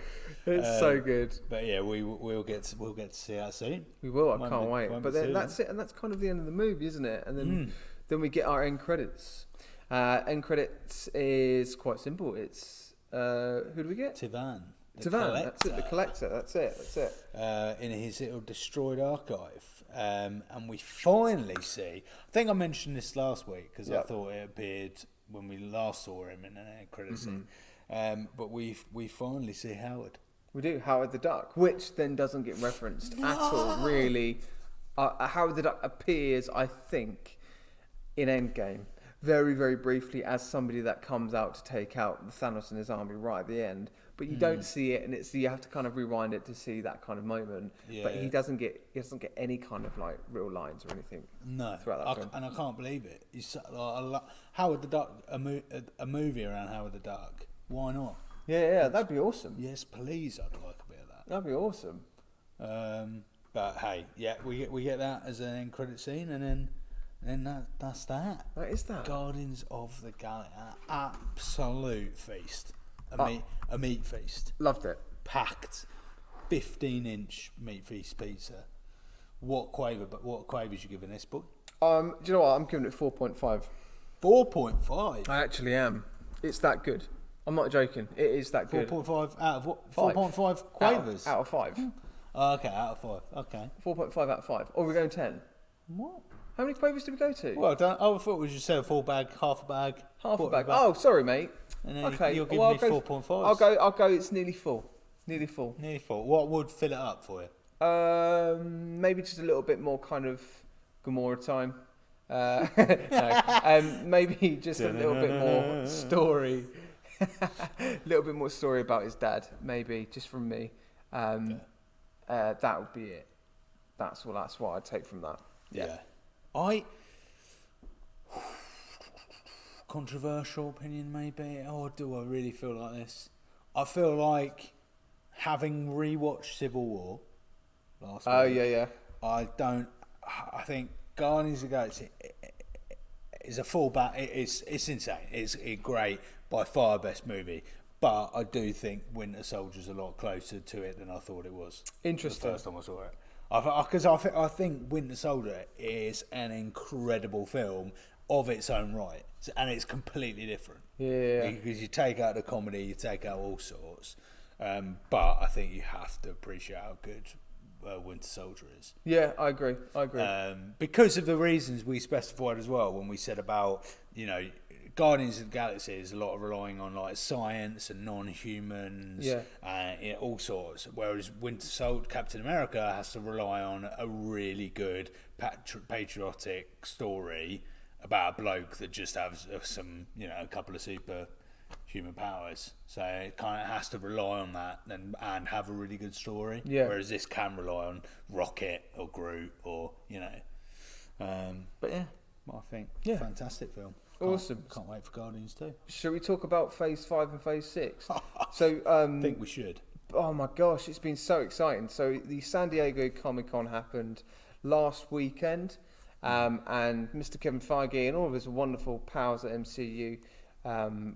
It's so good. But yeah, we'll get to see that soon. We will. I can't wait. But then that's it, and that's kind of the end of the movie, isn't it? And then we get our end credits. End credits is quite simple. It's who do we get? Tivan. The collector. That's it. In his little destroyed archive, and we finally see. I think I mentioned this last week because I thought it appeared when we last saw him in an end credit scene. But we finally see Howard. We do, Howard the Duck, which then doesn't get referenced at all. Really, Howard the Duck appears, I think, in Endgame. Very, very briefly as somebody that comes out to take out Thanos and his army right at the end. But you don't see it, and you have to kind of rewind it to see that kind of moment. Yeah. But he doesn't get any kind of like real lines or anything. No, throughout that film. And I can't believe it. Howard the Duck, a movie around Howard the Duck. Why not? Yeah, that'd be awesome. Yes, please. I'd like a bit of that. That'd be awesome. But hey, we get that as an end credit scene, and then that's that. That is that. Guardians of the Galaxy, absolute feast. A meat feast. Loved it. Packed 15-inch meat feast pizza What quavers you giving this book? Do you know what? I'm giving it 4.5. 4.5. I actually am. It's that good. I'm not joking. It is that good. 4.5 out of what? Five. 4.5 quavers. Out of 5. Oh, okay, out of 5. Okay. 4.5 out of 5. Or we're going 10. What? How many quavers did we go to? Well, I thought we just said a full bag, half a bag, Half a quarter bag. Oh, sorry, mate. And then Okay. you're giving well, me 4.5. I'll go. It's nearly full. Nearly full. Nearly full. What would fill it up for you? Maybe just a little bit more kind of Gomorrah time. No, maybe just a little bit more story. A little bit more story about his dad, maybe just from me. That would be it. That's what I'd take from that. Yeah. Controversial opinion, maybe. Or do I really feel like this? I feel like having rewatched Civil War last week. Oh yeah. I think Guardians of the Galaxy is a fullback. It's insane. It's great, by far best movie. But I do think Winter Soldier's a lot closer to it than I thought it was. Interesting. The first time I saw it. Because I think Winter Soldier is an incredible film of its own right, and it's completely different. Yeah. Because you take out the comedy, you take out all sorts, but I think you have to appreciate how good Winter Soldier is. Yeah, I agree. Because of the reasons we specified as well when we said about, Guardians of the Galaxy is a lot of relying on like science and non-humans, all sorts. Whereas Winter Soldier, Captain America, has to rely on a really good patriotic story about a bloke that just has some, a couple of superhuman powers. So it kind of has to rely on that and have a really good story. Yeah. Whereas this can rely on Rocket or Groot or but yeah, I think fantastic film. Awesome. Can't wait for Guardians too. Should we talk about Phase 5 and Phase 6? So I think we should. Oh my gosh, it's been so exciting. So the San Diego Comic-Con happened last weekend, and Mr. Kevin Feige and all of his wonderful pals at MCU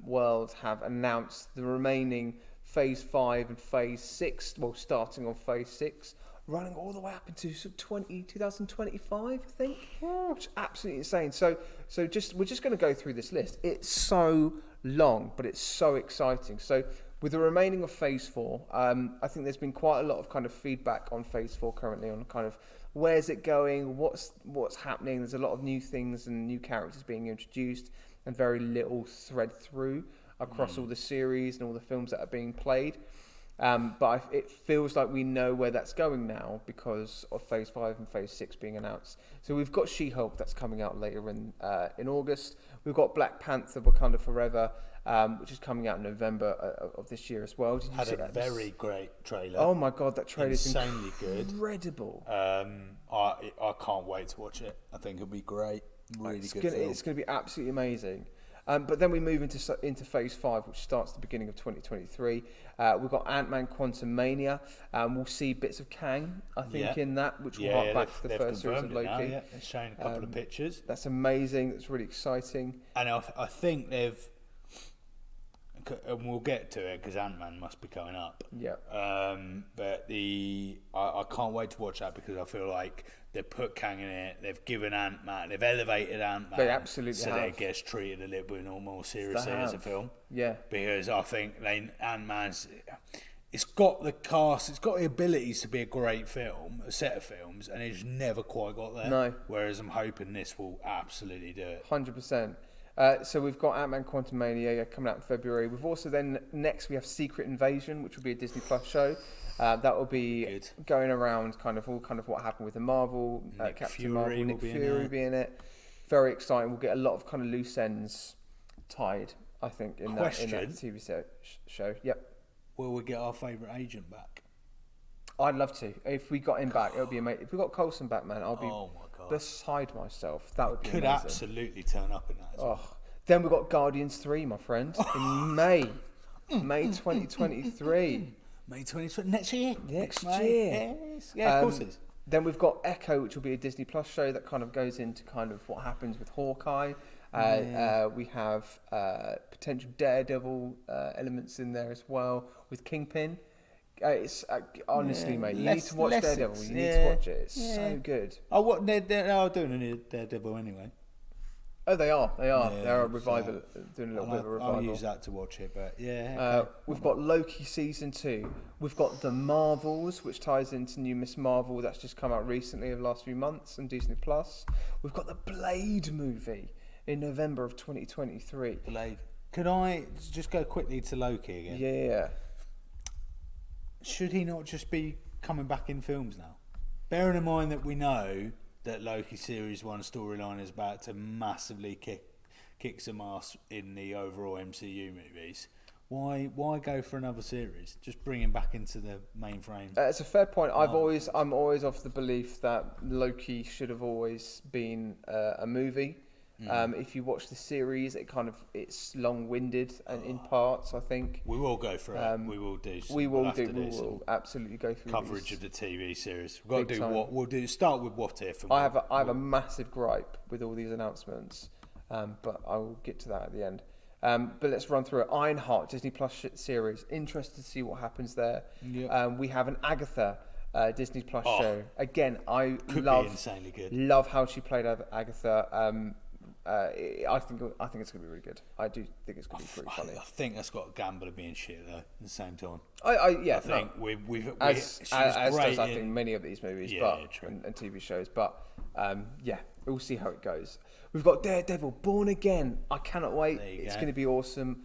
world have announced the remaining Phase 5 and Phase 6, well, starting on Phase 6, running all the way up into 2025, I think, which is absolutely insane. So we're just going to go through this list. It's so long, but it's so exciting. So with the remaining of Phase 4, I think there's been quite a lot of kind of feedback on Phase 4 currently on kind of where's it going, what's happening. There's a lot of new things and new characters being introduced and very little thread through across all the series and all the films that are being played. But it feels like we know where that's going now because of Phase 5 and Phase 6 being announced. So we've got She-Hulk that's coming out later in August. We've got Black Panther Wakanda Forever, which is coming out in November of this year as well. Did you see that? Very great trailer. Oh my God, that trailer is insanely good. Incredible. I can't wait to watch it. I think it'll be great. Really good film. It's going to be absolutely amazing. But then we move into Phase 5, which starts at the beginning of 2023. We've got Ant-Man Quantumania. We'll see bits of Kang, I think, in that, which will hark back to the first series of Loki. They're showing a couple of pictures. That's amazing. That's really exciting. And I think they've... And we'll get to it because Ant-Man must be coming up. Yeah. But I can't wait to watch that because I feel like they've put Kang in it. They've given Ant-Man. They've elevated Ant-Man. They absolutely so have. that it gets treated a little bit more seriously as a film. Yeah. Because I think Ant-Man's... It's got the cast. It's got the abilities to be a great film, a set of films, and it's never quite got there. No. Whereas I'm hoping this will absolutely do it. 100%. So we've got Ant-Man Quantumania coming out in February. We've also then, next we have Secret Invasion, which will be a Disney Plus show. That will be going around kind of what happened with the Marvel, Captain Marvel, Nick Fury will be in it. Very exciting. We'll get a lot of kind of loose ends tied, I think, in that TV show. Yep. Will we get our favourite agent back? I'd love to. If we got him back, it would be amazing. If we got Coulson back, man, I'll be beside myself. That would be could amazing. Absolutely turn up in that as well. Then we've got Guardians 3, my friend, in May 2023. May 2020, next year. Next year. Yes. Yeah, of course it is. Then we've got Echo, which will be a Disney Plus show that kind of goes into kind of what happens with Hawkeye. We have potential Daredevil elements in there as well with Kingpin. It's honestly, mate. You need to watch Daredevil. You need to watch it. It's so good. Oh, what they're doing a Daredevil anyway. Oh, they are. Yeah, They're a revival, doing a little bit of a revival. I'll use that to watch it, but yeah. Okay. We've got Loki season 2. We've got The Marvels, which ties into new Miss Marvel that's just come out recently, over the last few months on Disney Plus. We've got the Blade movie in November of 2023. Blade. Could I just go quickly to Loki again? Yeah. Should he not just be coming back in films now? Bearing in mind that we know that Loki Series 1 storyline is about to massively kick some ass in the overall MCU movies. Why go for another series? Just bring him back into the mainframe. It's a fair point. I'm always of the belief that Loki should have always been a movie. If you watch the series, it's long-winded and in parts. I think we will go through it. We will do. We will absolutely go through coverage these. of the TV series. We've got to do what we'll do. Start with What If. I have a massive gripe with all these announcements, but I will get to that at the end. But let's run through it. Ironheart, Disney Plus series. Interested to see what happens there. Yep. We have an Agatha Disney Plus show. Again, I be insanely good. Love how she played Agatha. I think it's going to be really good. I do think it's going to be pretty funny. I think that's got a gamble of being shit though. At the same time, I think I think many of these movies, and TV shows. But we'll see how it goes. We've got Daredevil, Born Again. I cannot wait. It's going to be awesome.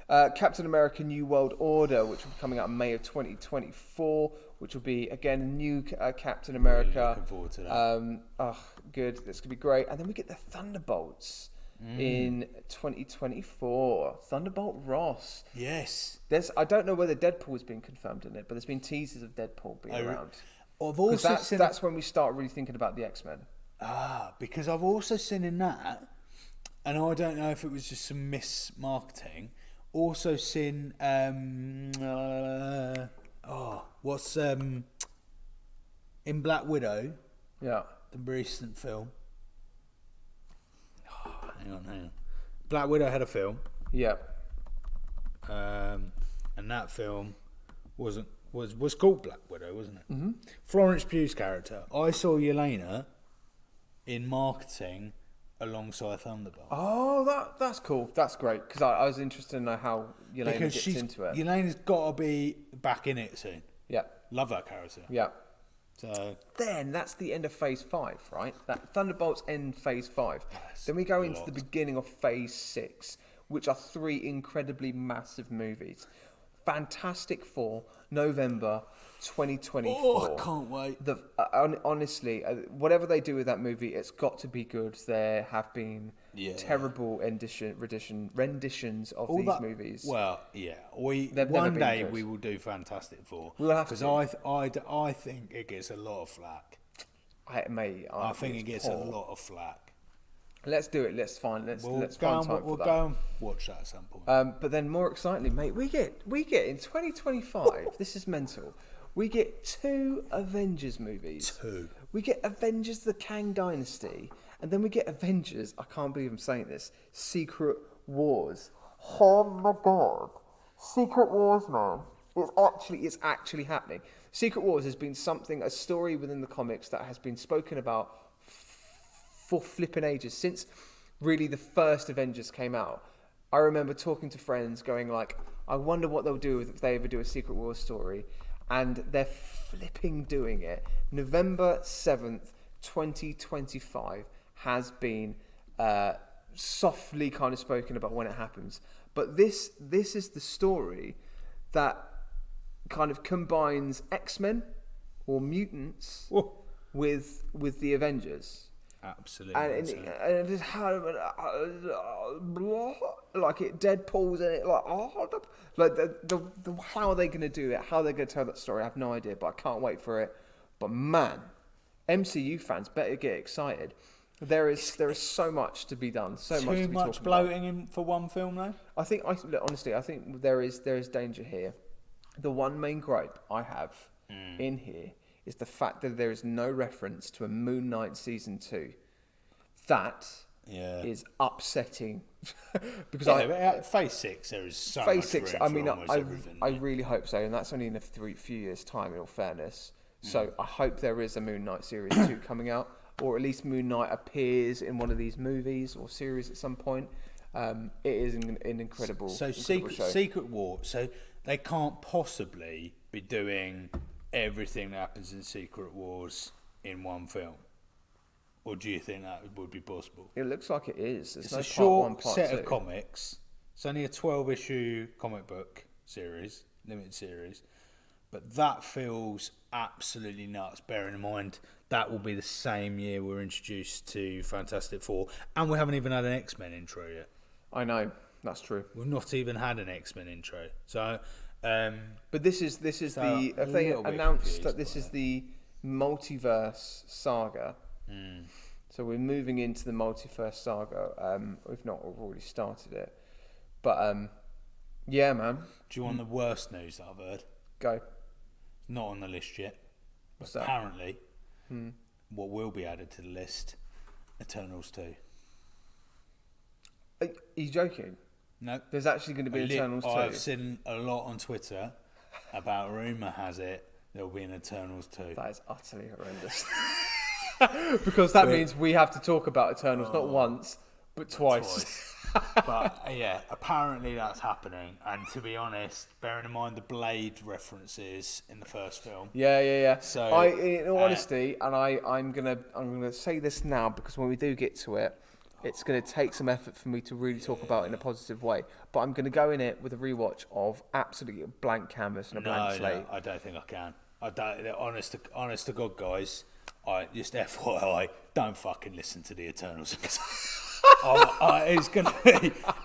Captain America: New World Order, which will be coming out in May of 2024, which will be again a new Captain America. Really looking forward to that. Good. That's gonna be great. And then we get the Thunderbolts in 2024. Thunderbolt Ross. Yes. I don't know whether Deadpool has been confirmed in it, but there's been teasers of Deadpool being around. That's when we start really thinking about the X-Men. Because I've also seen in that, and I don't know if it was just some mismarketing. Also seen what's in Black Widow, the recent film. Hang on. Black Widow had a film. And that film was called Black Widow, wasn't it? Mm-hmm. Florence Pugh's character. I saw Yelena in marketing alongside Thunderbolt. Oh, that's cool. That's great, because I was interested to know how Yelena gets into it. Yelena's got to be back in it soon. Yeah. Love that character. Yeah. So then that's the end of Phase 5, right? That Thunderbolts end Phase 5. Then we go into the beginning of Phase 6, which are 3 incredibly massive movies. Fantastic Four, November 2024. Oh, I can't wait. Honestly, whatever they do with that movie, it's got to be good. There have been terrible renditions of these movies. Well, yeah. One day we will do Fantastic Four. We'll have to. Because I think it gets a lot of flack. I think it gets a lot of flack. Let's do it. Let's find time for that. We'll go and watch that at some point. But then, more excitingly, mate, we get in 2025. This is mental. We get 2 Avengers movies. 2. We get Avengers: The Kang Dynasty, and then we get Avengers. I can't believe I'm saying this. Secret Wars. Oh my god! Secret Wars, man. It's actually happening. Secret Wars has been a story within the comics that has been spoken about for flipping ages, since really the first Avengers came out. I remember talking to friends going like, I wonder what they'll do if they ever do a Secret Wars story, and they're flipping doing it. November 7th, 2025 has been softly kind of spoken about when it happens. But this is the story that kind of combines X-Men or mutants with the Avengers. Absolutely. And it is how like it Deadpool's in it, like the how are they going to do it? How are they going to tell that story? I have no idea, but I can't wait for it. But man, MCU fans better get excited. There is so much to be done. So much to be talking bloating about. in for one film, though. Honestly, I think there is danger here. The one main gripe I have in here is the fact that there is no reference to a Moon Knight Season 2. That is upsetting. Because Phase 6, there is so Phase much 6, room I for mean, almost everything. I really hope so, and that's only in a few years' time, in all fairness. So I hope there is a Moon Knight Series 2 coming out, or at least Moon Knight appears in one of these movies or series at some point. It is an incredible, So incredible show. Secret War, so they can't possibly be doing everything that happens in Secret Wars in one film. Or do you think that would be possible? It looks like it is. There's It's no a part short one, part set two. of comics. It's only a 12-issue comic book series, limited series. But that feels absolutely nuts, bearing in mind that will be the same year we're introduced to Fantastic Four. And we haven't even had an X-Men intro yet. I know, that's true. We've not even had an X-Men intro. So... But this is the... Have they announced that this is the multiverse saga? So we're moving into the multiverse saga. We've already started it. But, yeah, man. Do you want the worst news that I've heard? Go. Not on the list yet. But What's that? apparently, what will be added to the list, Eternals 2. Are you joking? No. There's actually going to be Eternals 2? I've seen a lot on Twitter about rumour has it there'll be an Eternals 2. That is utterly horrendous. Because that means we have to talk about Eternals not once, but twice. But yeah, apparently that's happening. And to be honest, bearing in mind the Blade references in the first film. Yeah. So, in all honesty, and I'm gonna say this now because when we do get to it, it's gonna take some effort for me to really talk about it in a positive way. But I'm gonna go in it with a rewatch of absolutely a blank canvas and a blank slate. No, I don't think I can. I don't. Honest to God, guys. I just FYI, don't fucking listen to the Eternals.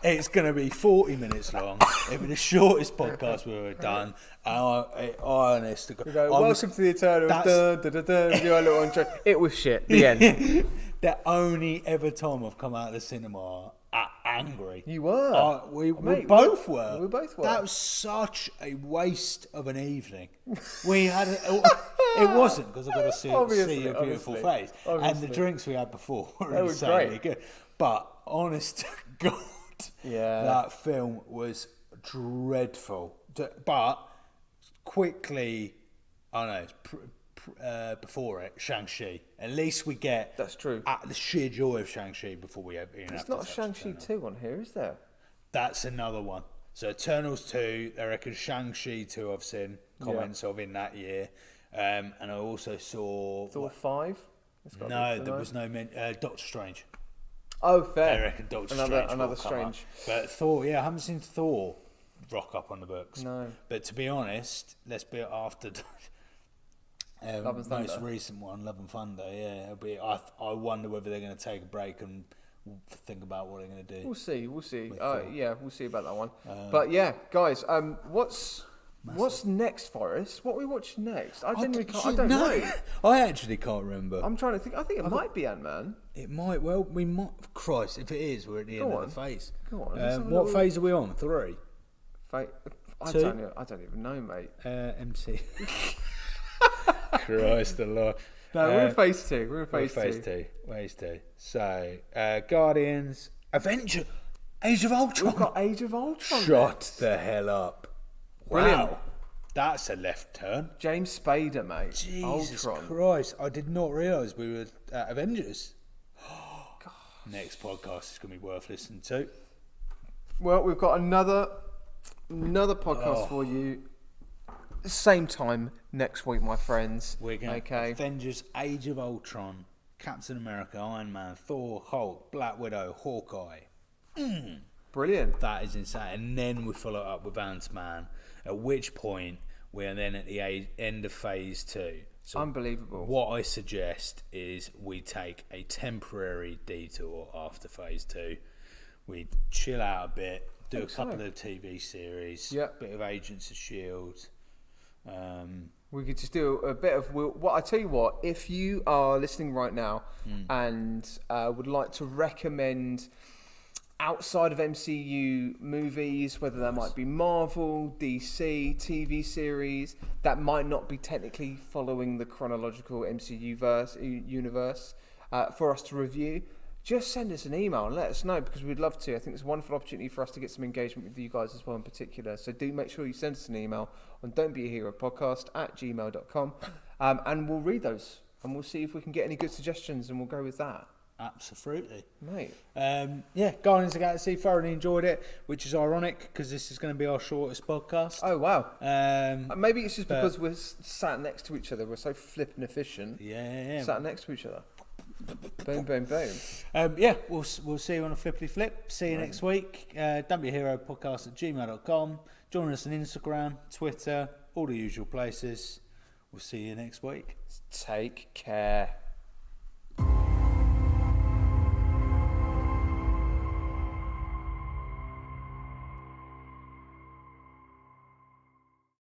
It's gonna be 40 minutes long. It'll be the shortest podcast we've ever done. Honest to God, Welcome to the Eternals. Do a little intro. It was shit. The end. The only ever time I've come out of the cinema angry. You were. We Mate, both were. We both were. That was such a waste of an evening. We had it wasn't because I got to see your beautiful face, and the drinks we had before were insanely good. But honest to God, that film was dreadful. But quickly, before it, Shang-Chi. At least we get that's true. The sheer joy of Shang-Chi before we have. There's not Shang-Chi 2 on here, is there? That's another one. So Eternals 2, I reckon Shang-Chi 2 I've seen comments of in that year. And I also saw... Thor 5? No, there was no... Doctor Strange. Oh, fair. I reckon Doctor Strange Another Strange. But Thor, I haven't seen Thor rock up on the books. No. But to be honest, let's be after... most recent one, Love and Thunder, it'll be. I wonder whether they're going to take a break and think about what they're going to do. We'll see. We'll see about that one. But yeah, guys, what's next for us? What are we watching next? I don't know. I actually can't remember. I'm trying to think. I think it might be Ant-Man. It might. Well, we might. Christ, if it is, we're at the end of the phase. Go on. What phase are we on? 3. I 2? don't even know, mate. MC. Christ the Lord. No, we're in phase 2. We're in phase 2. Phase 2. So, Guardians, Avenger, Age of Ultron. We've got Age of Ultron. Shut the hell up. Brilliant. Wow. That's a left turn. James Spader, mate. Jesus Ultron. Christ. I did not realise we were at Avengers. Next podcast is going to be worth listening to. Well, we've got another podcast for you. Same time next week, my friends. We're going to Avengers, Age of Ultron, Captain America, Iron Man, Thor, Hulk, Black Widow, Hawkeye. Brilliant. That is insane. And then we follow up with Ant-Man, at which point we are then at the end of phase 2. So unbelievable. What I suggest is we take a temporary detour after phase 2. We chill out a bit, do a couple of TV series, bit of Agents of S.H.I.E.L.D. We could just do a bit of what I tell you what. If you are listening right now and would like to recommend outside of MCU movies, whether that might be Marvel, DC, TV series that might not be technically following the chronological MCU universe, for us to review, just send us an email and let us know, because we'd love to. I think it's a wonderful opportunity for us to get some engagement with you guys as well in particular. So do make sure you send us an email on don'tbeahero@gmail.com, and we'll read those and we'll see if we can get any good suggestions, and we'll go with that. Absolutely. Mate. Guardians of the Galaxy, thoroughly enjoyed it, which is ironic because this is going to be our shortest podcast. Oh, wow. Maybe it's just but- because we're sat next to each other. We're so flipping efficient. Yeah. Sat next to each other. Boom, boom, boom. We'll see you on a flippity flip. See you next week. Don't Be a Hero podcast at gmail.com. Join us on Instagram, Twitter, all the usual places. We'll see you next week. Take care.